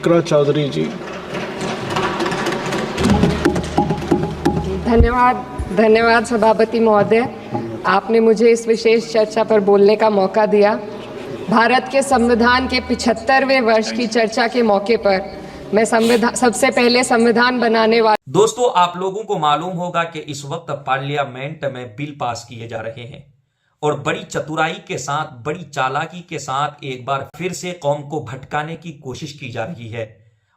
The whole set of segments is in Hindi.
चौधरी जी। धन्यवाद सभापति महोदय, आपने मुझे इस विशेष चर्चा पर बोलने का मौका दिया। भारत के संविधान के 75वें वर्ष की चर्चा के मौके पर मैं सबसे पहले संविधान बनाने वाले दोस्तों, आप लोगों को मालूम होगा कि इस वक्त पार्लियामेंट में बिल पास किए जा रहे हैं और बड़ी चतुराई के साथ, बड़ी चालाकी के साथ एक बार फिर से कौम को भटकाने की कोशिश की जा रही है।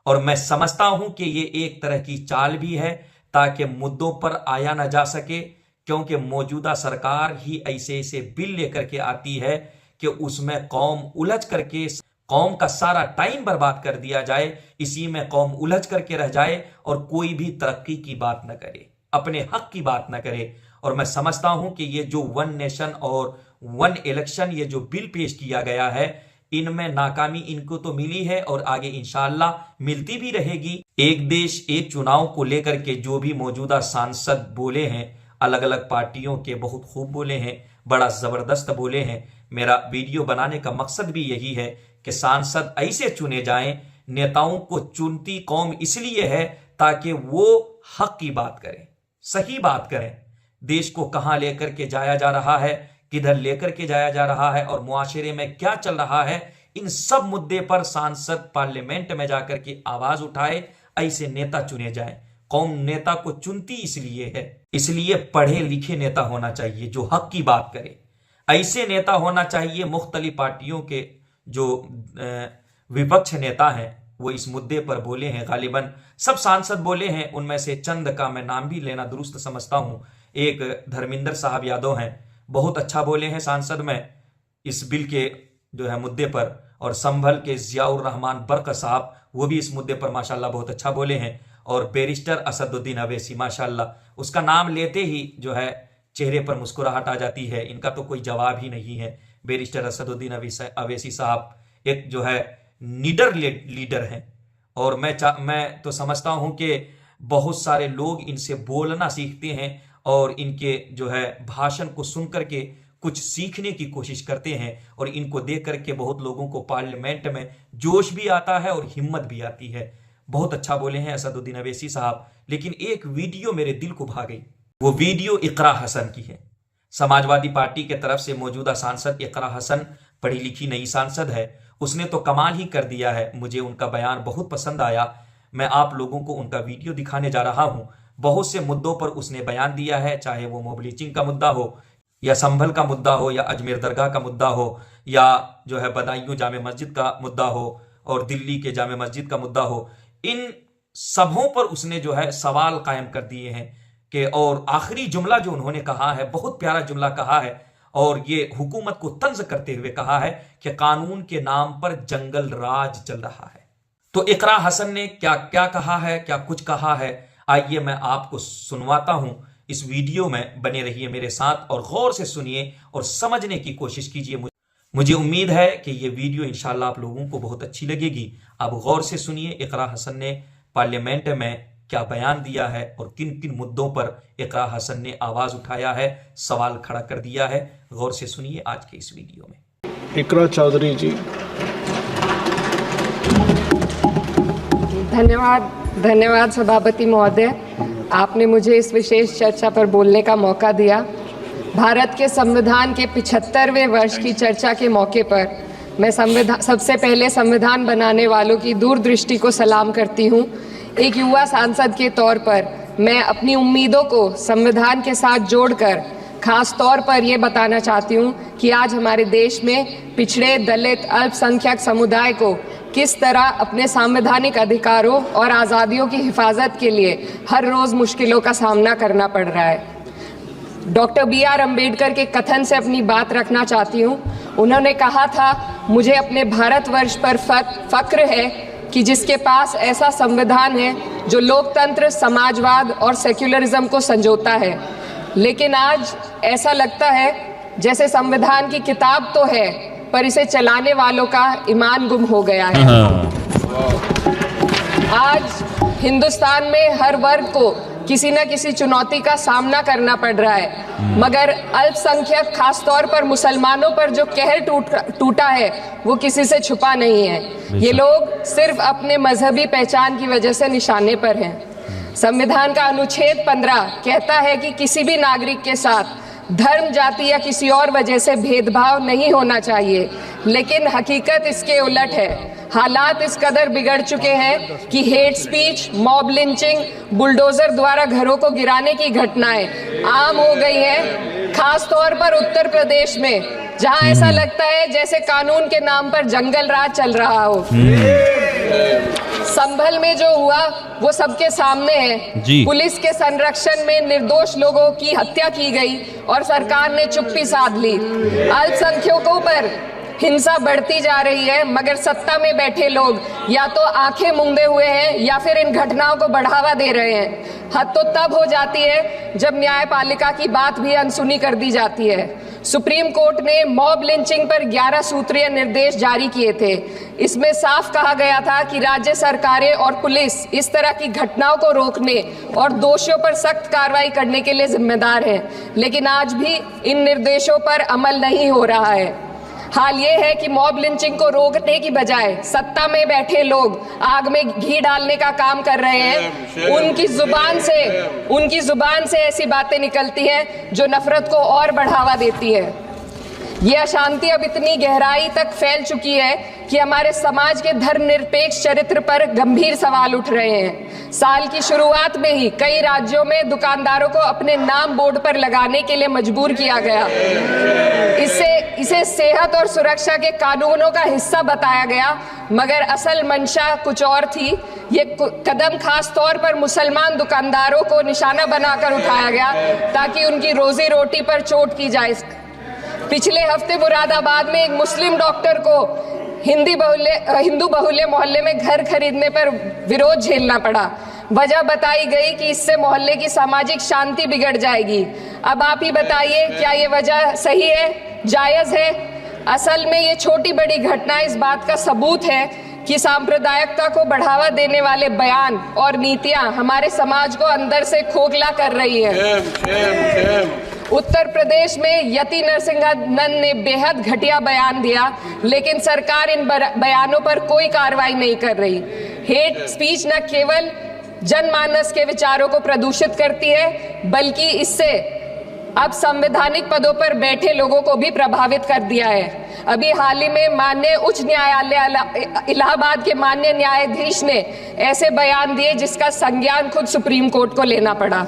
और मैं समझता हूं कि ये एक तरह की चाल भी है ताकि मुद्दों पर आया न जा सके, क्योंकि मौजूदा सरकार ही ऐसे ऐसे बिल लेकर के आती है कि उसमें कौम उलझ करके, कौम का सारा टाइम बर्बाद कर दिया जाए, इसी में कौम उलझ करके रह जाए और कोई भी तरक्की की बात न करे, अपने हक की बात न करे। और मैं समझता हूं कि ये जो वन नेशन और वन इलेक्शन, ये जो बिल पेश किया गया है, इनमें नाकामी इनको तो मिली है और आगे इंशाअल्लाह मिलती भी रहेगी। एक देश एक चुनाव को लेकर के जो भी मौजूदा सांसद बोले हैं, अलग अलग पार्टियों के बहुत खूब बोले हैं, बड़ा जबरदस्त बोले हैं। मेरा वीडियो बनाने का मकसद भी यही है कि सांसद ऐसे चुने जाएं। नेताओं को चुनती कौम इसलिए है ताकि वो हक की बात करें, सही बात करें, देश को कहां लेकर के जाया जा रहा है, किधर लेकर के जाया जा रहा है और मुआशरे में क्या चल रहा है, इन सब मुद्दे पर सांसद पार्लियामेंट में जाकर के आवाज उठाए, ऐसे नेता चुने जाएं। कौम नेता को चुनती इसलिए है, इसलिए पढ़े लिखे नेता होना चाहिए जो हक की बात करे। ऐसे नेता होना चाहिए। मुख्तलिफ पार्टियों के जो विपक्ष नेता हैं वो इस मुद्दे पर बोले हैं, गालिबन सब सांसद बोले हैं, उनमें से चंद का मैं नाम भी लेना दुरुस्त समझता हूं। एक धर्मेंद्र साहब यादव हैं, बहुत अच्छा बोले हैं सांसद में इस बिल के जो है मुद्दे पर, और संभल के जियाउर रहमान बर्क साहब, वो भी इस मुद्दे पर माशाल्लाह बहुत अच्छा बोले हैं। और बैरिस्टर असदुद्दीन अवैसी, माशाल्लाह उसका नाम लेते ही जो है चेहरे पर मुस्कुराहट आ जाती है, इनका तो कोई जवाब ही नहीं है। बैरिस्टर असदुद्दीन अवैसी साहब एक जो है नीडर लीडर हैं और मैं तो समझता हूं कि बहुत सारे लोग इनसे बोलना सीखते हैं और इनके जो है भाषण को सुन करके कुछ सीखने की कोशिश करते हैं और इनको देख करके बहुत लोगों को पार्लियामेंट में जोश भी आता है और हिम्मत भी आती है। बहुत अच्छा बोले हैं असदुद्दीन अवैसी साहब। लेकिन एक वीडियो मेरे दिल को भा गई, वो वीडियो इकरा हसन की है। समाजवादी पार्टी के तरफ से मौजूदा सांसद इकरा हसन पढ़ी लिखी नई सांसद है, उसने तो कमाल ही कर दिया है। मुझे उनका बयान बहुत पसंद आया। मैं आप लोगों को उनका वीडियो दिखाने जा रहा हूं। बहुत से मुद्दों पर उसने बयान दिया है, चाहे वो मोब लीचिंग का मुद्दा हो या संभल का मुद्दा हो या अजमेर दरगाह का मुद्दा हो या जो है बदायूं जामे मस्जिद का मुद्दा हो और दिल्ली के जामे मस्जिद का मुद्दा हो। इन सबों पर उसने जो है सवाल कायम कर दिए हैं कि, और आखिरी जुमला जो उन्होंने कहा है, बहुत प्यारा जुमला कहा है और ये हुकूमत को तंज करते हुए कहा है कि कानून के नाम पर जंगल राज चल रहा है। तो इकरा हसन ने क्या क्या कहा है, क्या कुछ कहा है, आइए मैं आपको सुनवाता हूं। इस वीडियो में बने रहिए मेरे साथ और गौर से सुनिए और समझने की कोशिश कीजिए। मुझे उम्मीद है कि ये वीडियो इंशाल्लाह आप लोगों को बहुत अच्छी लगेगी। आप गौर से सुनिए इकरा हसन ने पार्लियामेंट में क्या बयान दिया है और किन किन मुद्दों पर इकरा हसन ने आवाज उठाया है, सवाल खड़ा कर दिया है। गौर से सुनिए आज के इस वीडियो में। इकरा चौधरी जी। धन्यवाद सभापति महोदय, आपने मुझे इस विशेष चर्चा पर बोलने का मौका दिया। भारत के संविधान के 75वें वर्ष की चर्चा के मौके पर मैं सबसे पहले संविधान बनाने वालों की दूरदृष्टि को सलाम करती हूँ। एक युवा सांसद के तौर पर मैं अपनी उम्मीदों को संविधान के साथ जोड़कर खास तौर पर ये बताना चाहती हूँ कि आज हमारे देश में पिछड़े, दलित, अल्पसंख्यक समुदाय को किस तरह अपने संवैधानिक अधिकारों और आज़ादियों की हिफाजत के लिए हर रोज़ मुश्किलों का सामना करना पड़ रहा है। Doctor B.R. अम्बेडकर के कथन से अपनी बात रखना चाहती हूँ। उन्होंने कहा था, मुझे अपने भारतवर्ष पर फक्र है कि जिसके पास ऐसा संविधान है जो लोकतंत्र, समाजवाद और सेक्युलरिज्म को संजोता है। लेकिन आज ऐसा लगता है जैसे संविधान की किताब तो है पर इसे चलाने वालों का ईमान गुम हो गया है। आज हिंदुस्तान में हर वर्ग को किसी न किसी चुनौती का सामना करना पड़ रहा है, मगर अल्पसंख्यक खासतौर पर मुसलमानों पर जो कहर टूटा है वो किसी से छुपा नहीं है। ये लोग सिर्फ अपने मजहबी पहचान की वजह से निशाने पर हैं। संविधान का अनुच्छेद 15 कहता है कि किसी भी नागरिक के साथ धर्म, जाति या किसी और वजह से भेदभाव नहीं होना चाहिए, लेकिन हकीकत इसके उलट है। हालात इस कदर बिगड़ चुके हैं कि hate speech, mob lynching, bulldozer द्वारा घरों को गिराने की घटनाएं आम हो गई हैं, खास तौर पर उत्तर प्रदेश में, जहां ऐसा लगता है जैसे कानून के नाम पर जंगल राज चल रहा हो। संभल में जो हुआ वो सबके सामने है। पुलिस के संरक्षण में निर्दोष लोगों की हत्या की गई और सरकार ने चुप्पी साध ली। अल्पसंख्यकों पर हिंसा बढ़ती जा रही है, मगर सत्ता में बैठे लोग या तो आंखें मूंदे हुए हैं या फिर इन घटनाओं को बढ़ावा दे रहे हैं। हद तो तब हो जाती है जब न्यायपालिका की बात भी अनसुनी कर दी जाती है। सुप्रीम कोर्ट ने मॉब लिंचिंग पर 11 सूत्रीय निर्देश जारी किए थे। इसमें साफ कहा गया था कि राज्य सरकारें और पुलिस इस तरह की घटनाओं को रोकने और दोषियों पर सख्त कार्रवाई करने के लिए जिम्मेदार है, लेकिन आज भी इन निर्देशों पर अमल नहीं हो रहा है। हाल ये है कि मॉब लिंचिंग को रोकने की बजाय सत्ता में बैठे लोग आग में घी डालने का काम कर रहे हैं। उनकी जुबान से ऐसी बातें निकलती हैं जो नफरत को और बढ़ावा देती है। ये अशांति अब इतनी गहराई तक फैल चुकी है कि हमारे समाज के धर्मनिरपेक्ष चरित्र पर गंभीर सवाल उठ रहे हैं। साल की शुरुआत में ही कई राज्यों में दुकानदारों को अपने नाम बोर्ड पर लगाने के लिए मजबूर किया गया। इसे सेहत और सुरक्षा के कानूनों का हिस्सा बताया गया, मगर असल मंशा कुछ और थी। ये कदम खास तौर पर मुसलमान दुकानदारों को निशाना बनाकर उठाया गया ताकि उनकी रोजी रोटी पर चोट की जाए। पिछले हफ्ते मुरादाबाद में एक मुस्लिम डॉक्टर को हिंदू बहुल्य मोहल्ले में घर खरीदने पर विरोध झेलना पड़ा। वजह बताई गई कि इससे मोहल्ले की सामाजिक शांति बिगड़ जाएगी। अब आप ही बताइए, क्या ये वजह सही है, जायज है? असल में ये छोटी बड़ी घटना इस बात का सबूत है कि सांप्रदायिकता को बढ़ावा देने वाले बयान और नीतियां हमारे समाज को अंदर से खोखला कर रही है। उत्तर प्रदेश में यति नरसिंहन ने बेहद घटिया बयान दिया, लेकिन सरकार इन बयानों पर कोई कार्रवाई नहीं कर रही। हेट स्पीच न केवल जनमानस के विचारों को प्रदूषित करती है, बल्कि इससे अब संवैधानिक पदों पर बैठे लोगों को भी प्रभावित कर दिया है। अभी हाल ही में माननीय उच्च न्यायालय इलाहाबाद के माननीय न्यायाधीश ने ऐसे बयान दिए जिसका संज्ञान खुद सुप्रीम कोर्ट को लेना पड़ा।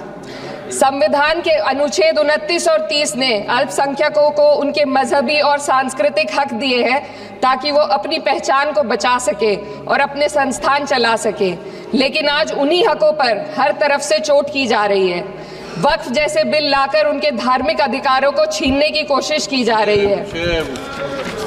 संविधान के अनुच्छेद 29 और 30 ने अल्पसंख्यकों को उनके मजहबी और सांस्कृतिक हक दिए हैं ताकि वो अपनी पहचान को बचा सके और अपने संस्थान चला सके, लेकिन आज उन्हीं हकों पर हर तरफ से चोट की जा रही है। वक्फ जैसे बिल लाकर उनके धार्मिक अधिकारों को छीनने की कोशिश की जा रही है।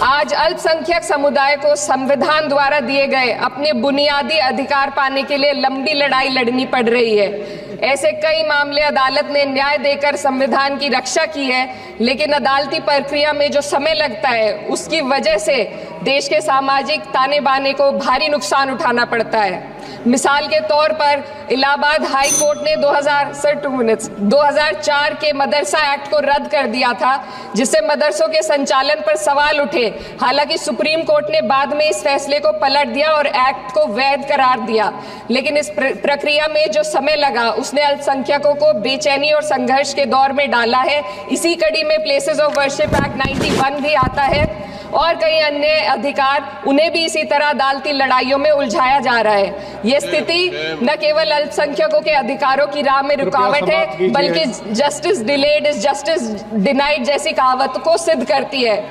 आज अल्पसंख्यक समुदाय को संविधान द्वारा दिए गए अपने बुनियादी अधिकार पाने के लिए लंबी लड़ाई लड़नी पड़ रही है। ऐसे कई मामले अदालत ने न्याय देकर संविधान की रक्षा की है, लेकिन अदालती प्रक्रिया में जो समय लगता है उसकी वजह से देश के सामाजिक ताने बाने को भारी नुकसान उठाना पड़ता है। मिसाल के तौर पर इलाहाबाद हाई कोर्ट ने 2004 के मदरसा एक्ट को रद्द कर दिया था, जिससे मदरसों के संचालन पर सवाल उठे। हालांकि सुप्रीम कोर्ट ने बाद में इस फैसले को पलट दिया और एक्ट को वैध करार दिया, लेकिन इस प्रक्रिया में जो समय लगा उसने अल्पसंख्यकों को बेचैनी और संघर्ष के दौर में डाला है। इसी कड़ी में प्लेसेस ऑफ वर्शिप एक्ट 91 भी आता है और कई अन्य अधिकार, उन्हें भी इसी तरह अदालती लड़ाइयों में उलझाया जा रहा है। ये स्थिति न केवल अल्पसंख्यकों के अधिकारों की राह में रुकावट है, बल्कि justice delayed is justice denied जैसी कहावत को सिद्ध करती है।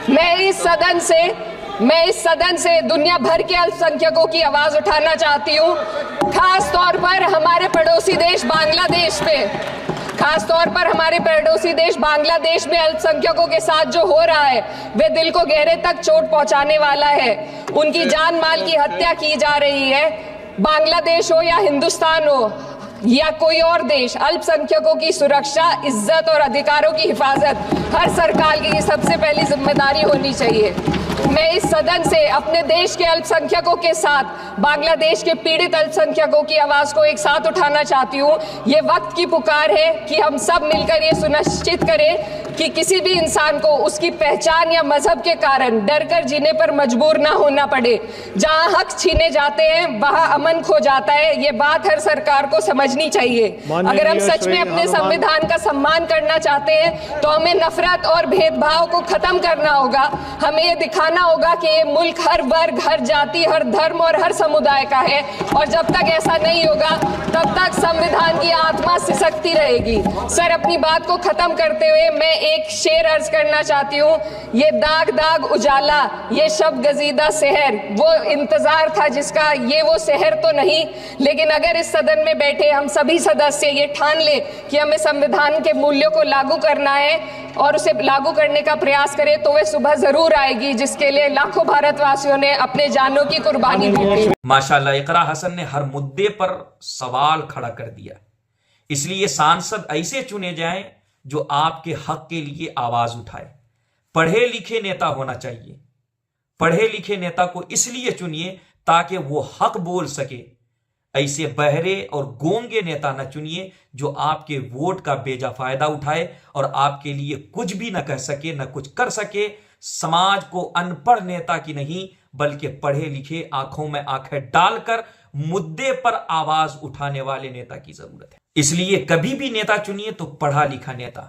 मैं इस सदन से दुनिया भर के अल्पसंख्यकों की आवाज उठाना चाहती हूँ, खास तौर पर हमारे पड़ोसी देश बांग्लादेश में अल्पसंख्यकों के साथ जो हो रहा है वे दिल को गहरे तक चोट पहुंचाने वाला है। उनकी जान माल की हत्या की जा रही है। बांग्लादेश हो या हिंदुस्तान हो या कोई और देश, अल्पसंख्यकों की सुरक्षा, इज्जत और अधिकारों की हिफाजत हर सरकार की सबसे पहली जिम्मेदारी होनी चाहिए। मैं इस सदन से अपने देश के अल्पसंख्यकों के साथ बांग्लादेश के पीड़ित अल्पसंख्यकों की आवाज को एक साथ उठाना चाहती हूँ। ये वक्त की पुकार है कि हम सब मिलकर ये सुनिश्चित करें कि किसी भी इंसान को उसकी पहचान या मजहब के कारण डरकर जीने पर मजबूर ना होना पड़े। जहां हक छीने जाते हैं वहां अमन खो जाता है। ये बात हर सरकार को समझनी चाहिए। अगर हम सच में अपने संविधान का सम्मान करना चाहते हैं तो हमें नफरत और भेदभाव को खत्म करना होगा। हमें ये दिखाना होगा कि ये मुल्क हर वर्ग, हर जाति, हर धर्म और हर समुदाय का है, और जब तक ऐसा नहीं होगा तब तक संविधान की आत्मा सिसकती रहेगी। सर, अपनी बात को खत्म करते हुए मैं एक शेर अर्ज करना चाहती हूँ। ये दाग दाग उजाला, ये शब गजीदा शहर, वो इंतजार था जिसका, ये वो शहर तो नहीं। लेकिन अगर इस सदन में बैठे हम सभी सदस्य ये ठान ले कि हमें संविधान के मूल्यों को लागू करना है और उसे लागू करने का प्रयास करें, तो वह सुबह जरूर आएगी जिसके लिए लाखों भारतवासियों ने अपने जानों की कुर्बानी दी थी। माशाल्लाह, इकरा हसन ने हर मुद्दे पर सवाल खड़ा कर दिया। इसलिए सांसद ऐसे चुने जाएं जो आपके हक के लिए आवाज उठाए। पढ़े लिखे नेता होना चाहिए। पढ़े लिखे नेता को इसलिए चुनिए ताकि वो हक बोल सके। ऐसे बहरे और गोंगे नेता न चुनिए जो आपके वोट का बेजा फायदा उठाए और आपके लिए कुछ भी न कह सके, न कुछ कर सके। समाज को अनपढ़ नेता की नहीं बल्कि पढ़े लिखे, आंखों में आंखें डालकर मुद्दे पर आवाज उठाने वाले नेता की जरूरत है। इसलिए कभी भी नेता चुनिए तो पढ़ा लिखा नेता।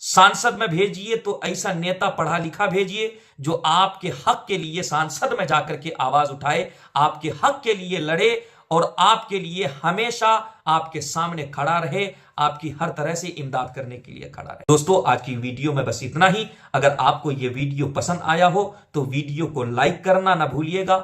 सांसद में भेजिए तो ऐसा नेता पढ़ा लिखा भेजिए जो आपके हक के लिए सांसद में जाकर के आवाज उठाए, आपके हक के लिए लड़े और आपके लिए हमेशा आपके सामने खड़ा रहे, आपकी हर तरह से इमदाद करने के लिए खड़ा रहे। दोस्तों, आज की वीडियो में बस इतना ही। अगर आपको यह वीडियो पसंद आया हो तो वीडियो को लाइक करना ना भूलिएगा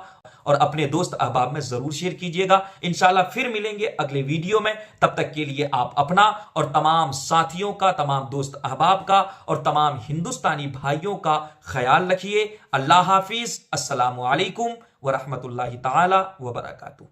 और अपने दोस्त अहबाब में जरूर शेयर कीजिएगा। इंशाल्लाह फिर मिलेंगे अगले वीडियो में। तब तक के लिए आप अपना और तमाम साथियों का, तमाम दोस्त अहबाब का और तमाम हिंदुस्तानी भाइयों का ख्याल रखिए। अल्लाह हाफिज। अस्सलामु अलैकुम व रहमतुल्लाहि ताला व बरकातुहू।